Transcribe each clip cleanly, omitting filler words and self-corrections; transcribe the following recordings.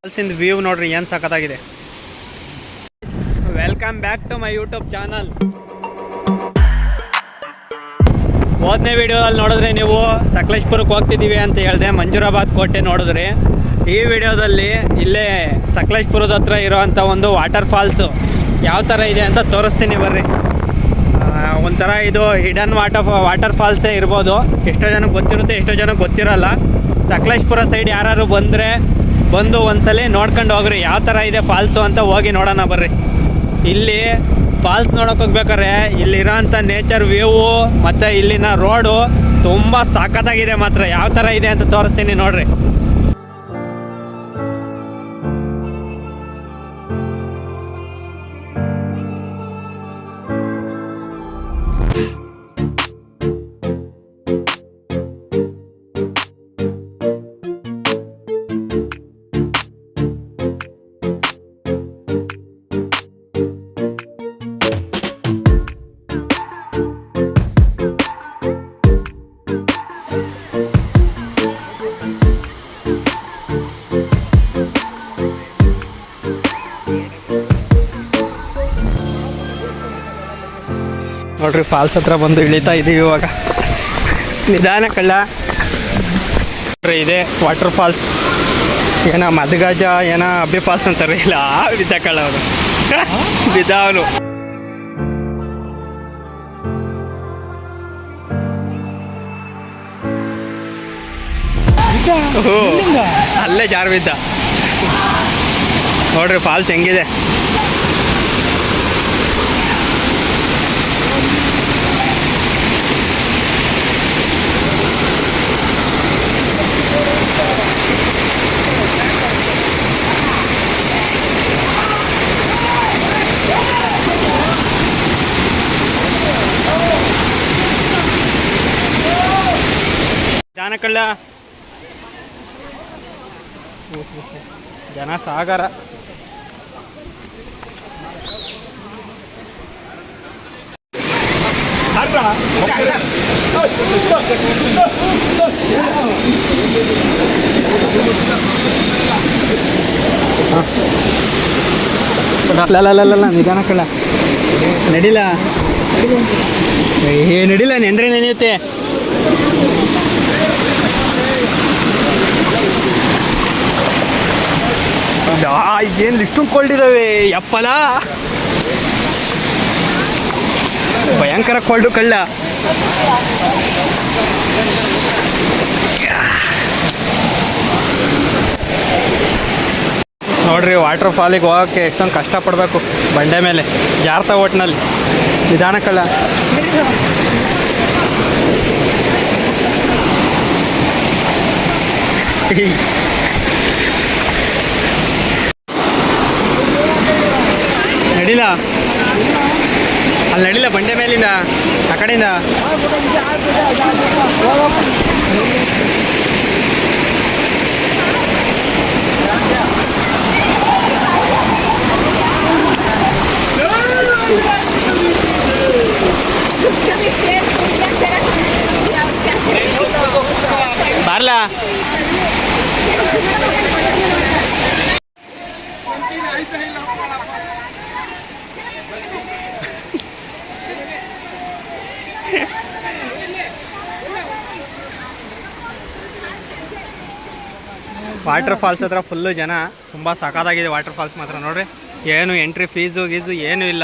ಫಾಲ್ಸಿಂದ view ನೋಡ್ರಿ ಏನು ಸಖತ್ತಾಗಿದೆ. Welcome back to my YouTube channel. ಹೋದನೇ ವಿಡಿಯೋದಲ್ಲಿ ನೋಡಿದ್ರೆ ನೀವು ಸಕಲೇಶ್ಪುರಕ್ಕೆ ಹೋಗ್ತಿದ್ದೀವಿ ಅಂತ ಹೇಳಿದೆ, ಮಂಜೂರಾಬಾದ್ ಕೋಟೆ ನೋಡಿದ್ರಿ. ಈ ವಿಡಿಯೋದಲ್ಲಿ ಇಲ್ಲೇ ಸಕಲೇಶ್ಪುರದ ಹತ್ರ ಇರೋವಂಥ ಒಂದು ವಾಟರ್ ಫಾಲ್ಸು ಯಾವ ಥರ ಇದೆ ಅಂತ ತೋರಿಸ್ತೀನಿ ಬರ್ರಿ. ಒಂಥರ ಇದು ಹಿಡನ್ ವಾಟರ್ ಫಾಲ್ಸೇ ಇರ್ಬೋದು. ಎಷ್ಟೋ ಜನಕ್ಕೆ ಗೊತ್ತಿರುತ್ತೆ, ಎಷ್ಟೋ ಜನಕ್ಕೆ ಗೊತ್ತಿರೋಲ್ಲ. ಸಕಲೇಶ್ಪುರ ಸೈಡ್ ಯಾರು ಬಂದು ಒಂದ್ಸಲಿ ನೋಡ್ಕೊಂಡು ಹೋಗ್ರಿ ಯಾವ ಥರ ಇದೆ ಫಾಲ್ಸು ಅಂತ. ಹೋಗಿ ನೋಡೋಣ ಬರ್ರಿ. ಇಲ್ಲಿ ಫಾಲ್ಸ್ ನೋಡೋಕೆ ಹೋಗ್ಬೇಕಾದ್ರೆ ಇಲ್ಲಿರೋಂಥ ನೇಚರ್ ವ್ಯೂವು ಮತ್ತು ಇಲ್ಲಿನ ರೋಡು ತುಂಬ ಸಖತ್ತಾಗಿದೆ ಮಾತ್ರ. ಯಾವ ಥರ ಇದೆ ಅಂತ ತೋರಿಸ್ತೀನಿ ನೋಡ್ರಿ. ನೋಡ್ರಿ ಫಾಲ್ಸ್ ಹತ್ರ ಬಂದು ಇಳಿತಾ ಇದೀವಿ ಇವಾಗ. ನಿಧಾನ ಕಳ್ಳ. ನೋಡ್ರಿ ಇದೆ ವಾಟರ್ ಫಾಲ್ಸ್. ಏನೋ ಮದಗಜ ಏನೋ ಅಬ್ಬಿ ಫಾಲ್ಸ್ ಅಂತಾರೆ. ಇಲ್ಲ ಬಿದ್ದ ಕಳ್ಳ ಅವರು ಬಿದ್ದಾವನು. ಅಲ್ಲೇ ಜಾರು ಬಿದ್ದ. ನೋಡ್ರಿ ಫಾಲ್ಸ್ ಹೆಂಗಿದೆ. ಜಾನಕಳ್ಳ ಜನ ಸಾಗರ. ನಿಧಾನ ಕಳ್ಳ. ನಡಿಲ್ಲ ನಡಿಲ್ಲ ನೆಂದ್ರೆ ನೆನೆಯುತ್ತೆ. ಏನು ಇಷ್ಟೊಂದು ಕೊಳ್ಳಿದಾವೆ ಯಪ್ಪಲ. ಭಯಂಕರ ಕೊಳ್ಳು ಕಳ್ಳ. ನೋಡ್ರಿ ವಾಟರ್ ಫಾಲಿಗೆ ಹೋಗೋಕ್ಕೆ ಎಷ್ಟೊಂದು ಕಷ್ಟಪಡಬೇಕು. ಬಂಡೆ ಮೇಲೆ ಜಾರ್ತಾ ಒಟ್ಟಿನಲ್ಲಿ. ನಿಧಾನ ಕಳ್ಳ. ನಡಿಲ್ಲ ಅಲ್ಲಿ ನಡಿಲ್ಲ ಬಂಡೆ ಮೇಲಿಂದ ಆ ಕಡೆಯಿಂದ. ಬಾರ್ಲಾ ವಾಟರ್ ಫಾಲ್ಸ್ ಹತ್ರ ಫುಲ್ಲು ಜನ. ತುಂಬ ಸಖತ್ತಾಗಿದೆ ವಾಟರ್ ಫಾಲ್ಸ್ ಮಾತ್ರ. ನೋಡ್ರಿ ಏನು ಎಂಟ್ರಿ ಫೀಸು ಏನೂ ಇಲ್ಲ.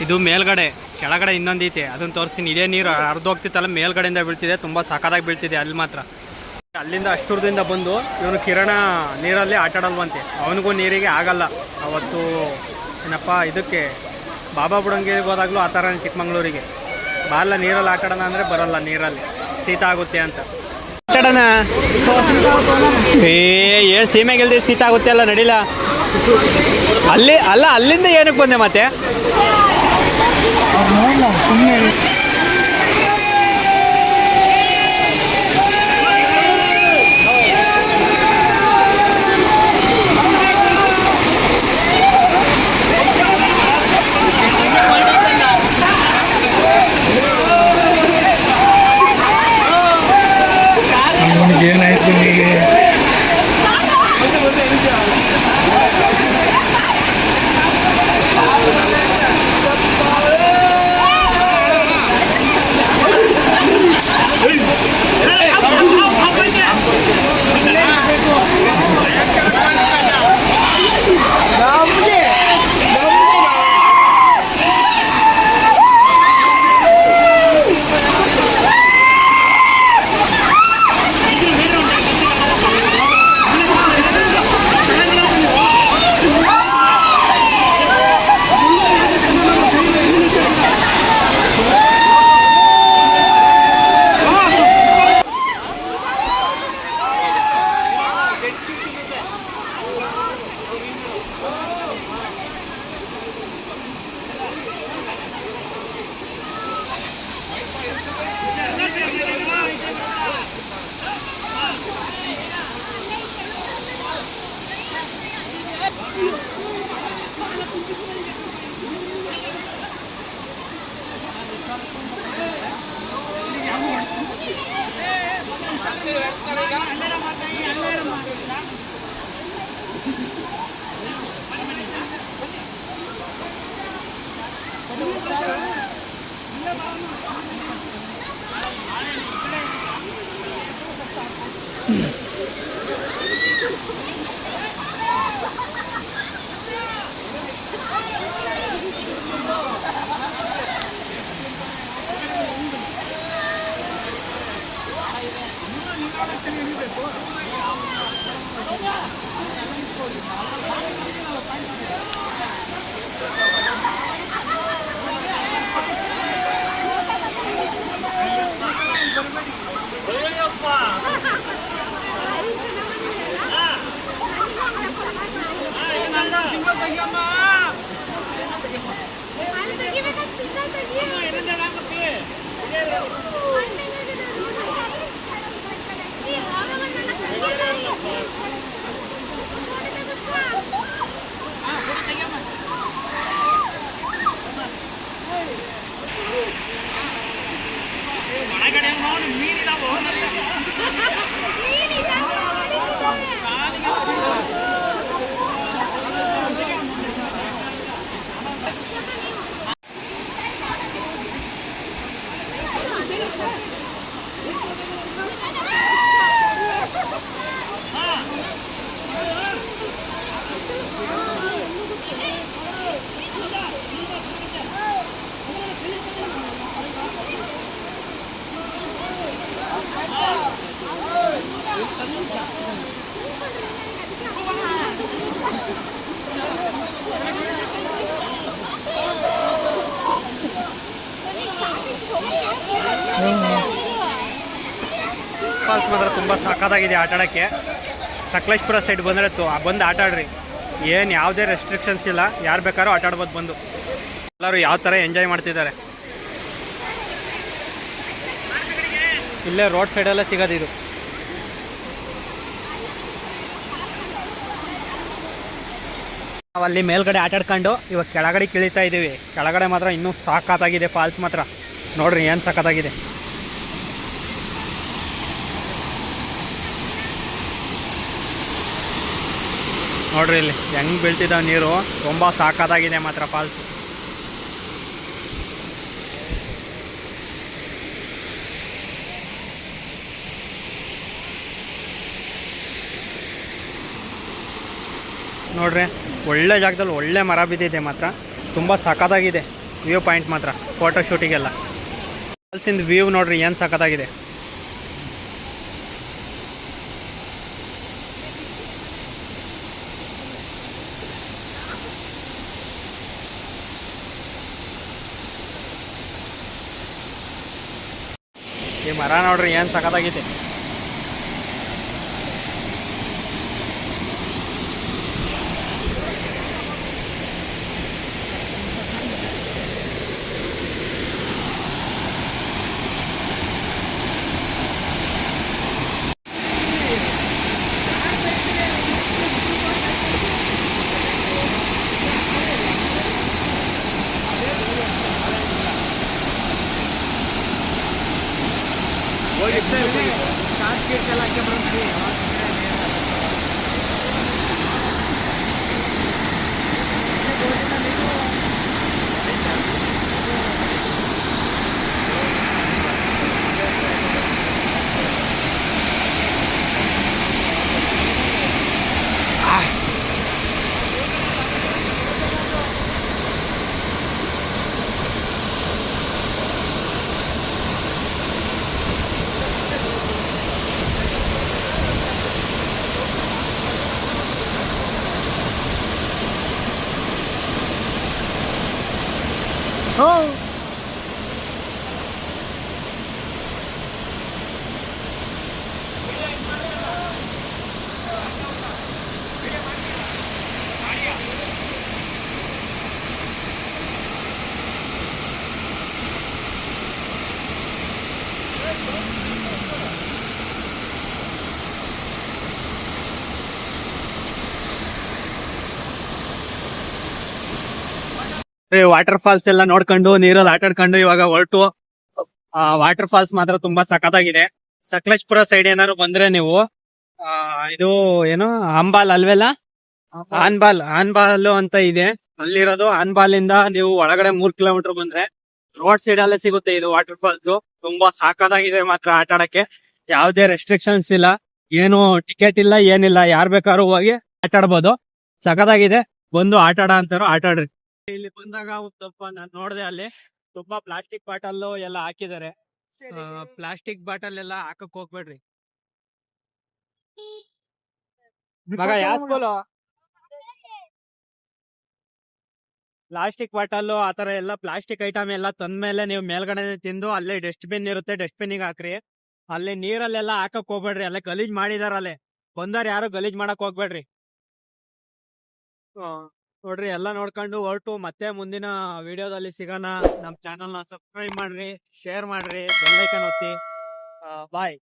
ಇದು ಮೇಲ್ಗಡೆ, ಕೆಳಗಡೆ ಇನ್ನೊಂದು ಐತೆ, ಅದನ್ನು ತೋರಿಸ್ತೀನಿ. ಇದೇ ನೀರು ಹೋಗ್ತಿತ್ತಲ್ಲ ಮೇಲ್ಗಡೆಯಿಂದ ಬೀಳ್ತಿದೆ. ತುಂಬ ಸಖತ್ತಾಗಿ ಬೀಳ್ತಿದೆ ಅಲ್ಲಿ ಮಾತ್ರ. ಅಲ್ಲಿಂದ ಅಷ್ಟೂರದಿಂದ ಬಂದು ಇವನು ಕಿರಣ ನೀರಲ್ಲಿ ಆಟಾಡಲ್ವಂತೆ. ಅವನಿಗೂ ನೀರಿಗೆ ಆಗಲ್ಲ. ಅವತ್ತು ಏನಪ್ಪ ಇದಕ್ಕೆ ಬಾಬಾ ಬುಡಂಗಿರಿಗೆ ಹೋದಾಗಲೂ ಆ ಥರ ಚಿಕ್ಕಮಂಗ್ಳೂರಿಗೆ ಬಾಲ್ಲ ನೀರಲ್ಲಿ ಆಟಾಡೋಣ ಅಂದರೆ ಬರೋಲ್ಲ, ನೀರಲ್ಲಿ ಶೀತ ಆಗುತ್ತೆ ಅಂತ. ಆಟಾಡೋಣ ಏನು ಸೀಮೆಗೆಲ್ದಿ ಶೀತ ಆಗುತ್ತೆ ಅಲ್ಲ. ನಡಿಲ್ಲ ಅಲ್ಲಿ ಅಲ್ಲ, ಅಲ್ಲಿಂದ ಏನಕ್ಕೆ ಬಂದೆ ಮತ್ತೆ? ಫಾಲ್ಸ್ ಮಾತ್ರ ತುಂಬ ಸಖತ್ತಾಗಿದೆ ಆಟ ಆಡೋಕ್ಕೆ. ಸಕಲೇಶ್ಪುರ ಸೈಡ್ ಬಂದರೆ ಬಂದು ಆಟ ಆಡ್ರಿ. ಏನು ಯಾವುದೇ ರೆಸ್ಟ್ರಿಕ್ಷನ್ಸ್ ಇಲ್ಲ, ಯಾರು ಬೇಕಾದ್ರೂ ಆಟ ಆಡ್ಬೋದು ಬಂದು. ಎಲ್ಲರೂ ಯಾವ ಥರ ಎಂಜಾಯ್ ಮಾಡ್ತಿದ್ದಾರೆ. ಇಲ್ಲೇ ರೋಡ್ ಸೈಡಲ್ಲೇ ಸಿಗೋದು ಇದು. ನಾವು ಅಲ್ಲಿ ಮೇಲ್ಗಡೆ ಆಟ ಆಡ್ಕೊಂಡು ಇವಾಗ ಕೆಳಗಡೆ ಇಳಿತಾ ಇದ್ದೀವಿ. ಕೆಳಗಡೆ ಮಾತ್ರ ಇನ್ನೂ ಸಖತ್ತಾಗಿದೆ ಫಾಲ್ಸ್ ಮಾತ್ರ. ನೋಡ್ರಿ ಏನು ಸಖತ್ತಾಗಿದೆ. ನೋಡ್ರಿ ಇಲ್ಲಿ ಹೆಂಗೆ ಬೀಳ್ತಿದ್ದಾವೆ ನೀರು. ತುಂಬ ಸಖತ್ತಾಗಿದೆ ಮಾತ್ರ ಫಾಲ್ಸ್. ನೋಡ್ರಿ ಒಳ್ಳೆ ಜಾಗದಲ್ಲಿ ಒಳ್ಳೆ ಮರ ಬಿದ್ದಿದೆ ಮಾತ್ರ. ತುಂಬ ಸಖತ್ತಾಗಿದೆ ವ್ಯೂ ಪಾಯಿಂಟ್ ಮಾತ್ರ ಫೋಟೋ ಶೂಟಿಗೆಲ್ಲ. ಫಾಲ್ಸಿಂದ ವ್ಯೂ ನೋಡ್ರಿ ಏನು ಸಖತ್ತಾಗಿದೆ. ಈ ಮರ ನೋಡ್ರಿ ಏನು ಸಖತ್ತಾಗಿದೆ. ವಾಟರ್ ಫಾಲ್ಸ್ ಎಲ್ಲ ನೋಡ್ಕೊಂಡು ನೀರಲ್ಲಿ ಆಟ ಆಡ್ಕೊಂಡು ಇವಾಗ ಹೊರಟು. ವಾಟರ್ ಫಾಲ್ಸ್ ಮಾತ್ರ ತುಂಬಾ ಸಖತ್ತಾಗಿದೆ. ಸಕಲೇಶ್ಪುರ ಸೈಡ್ ಏನಾದ್ರು ಬಂದ್ರೆ ನೀವು ಇದು ಏನು ಅಂಬಾಲ್ ಅಲ್ವೆಲ್ಲ, ಆನ್ಬಾಲ್ ಅಂತ ಇದೆ ಅಲ್ಲಿರೋದು. ಆನ್ಬಾಲ್ ಇಂದ ನೀವು ಒಳಗಡೆ 3 ಕಿಲೋಮೀಟರ್ ಬಂದ್ರೆ ರೋಡ್ ಸೈಡ್ ಅಲ್ಲೇ ಸಿಗುತ್ತೆ ಇದು ವಾಟರ್ ಫಾಲ್ಸ್. ತುಂಬಾ ಸಖತ್ತಾಗಿದೆ ಮಾತ್ರ ಆಟ ಆಡಕ್ಕೆ. ಯಾವ್ದೇ ರೆಸ್ಟ್ರಿಕ್ಷನ್ಸ್ ಇಲ್ಲ, ಏನು ಟಿಕೆಟ್ ಇಲ್ಲ, ಏನಿಲ್ಲ. ಯಾರ್ ಬೇಕಾದ್ರೂ ಹೋಗಿ ಆಟ ಆಡ್ಬೋದು. ಸಖತ್ತಾಗಿದೆ. ಬಂದು ಆಟ ಆಡ ಅಂತಾರೋ ಆಟ ಆಡ್ರಿ. ಇಲ್ಲಿ ಬಂದಾಗ ಸ್ವಲ್ಪ ನಾನು ನೋಡಿದೆ, ಅಲ್ಲಿ ತುಂಬಾ ಪ್ಲಾಸ್ಟಿಕ್ ಬಾಟಲ್ ಎಲ್ಲ ಹಾಕಿದ್ದಾರೆ. ಪ್ಲಾಸ್ಟಿಕ್ ಬಾಟಲ್ ಎಲ್ಲ ಹಾಕಕ್ ಹೋಗ್ಬೇಡ್ರಿ. ಮಗ ಯಾವ ಸ್ಕೂಲು? ಪ್ಲಾಸ್ಟಿಕ್ ಬಾಟಲ್ ಆತರ ಎಲ್ಲ ಪ್ಲಾಸ್ಟಿಕ್ ಐಟಮ್ ಎಲ್ಲ ತಂದ್ಮೇಲೆ ನೀವು ಮೇಲ್ಗಡೆ ತಿಂದು ಅಲ್ಲೇ ಡಸ್ಟ್ಬಿನ್ ಇರುತ್ತೆ, ಡಸ್ಟ್ಬಿನ್ ಹಾಕ್ರಿ. ಅಲ್ಲಿ ನೀರಲ್ಲೆಲ್ಲ ಹಾಕಕ್ ಹೋಗ್ಬೇಡ್ರಿ, ಅಲ್ಲೇ ಗಲೀಜ್ ಮಾಡಿದಾರ. ಅಲ್ಲೇ ಬಂದಾರ ಯಾರು ಗಲೀಜ್ ಮಾಡಕ್ ಹೋಗ್ಬೇಡ್ರಿ. ನೋಡ್ರಿ, ಎಲ್ಲ ನೋಡ್ಕೊಂಡು ಹೊರಟು ಮತ್ತೆ ಮುಂದಿನ ವಿಡಿಯೋದಲ್ಲಿ ಸಿಗೋಣ. ನಮ್ ಚಾನಲ್ ನ ಸಬ್ಸ್ಕ್ರೈಬ್ ಮಾಡ್ರಿ, ಶೇರ್ ಮಾಡ್ರಿ, ಬೆಲ್ ಐಕನ್ ಒತ್ತಿ. ಬಾಯ್.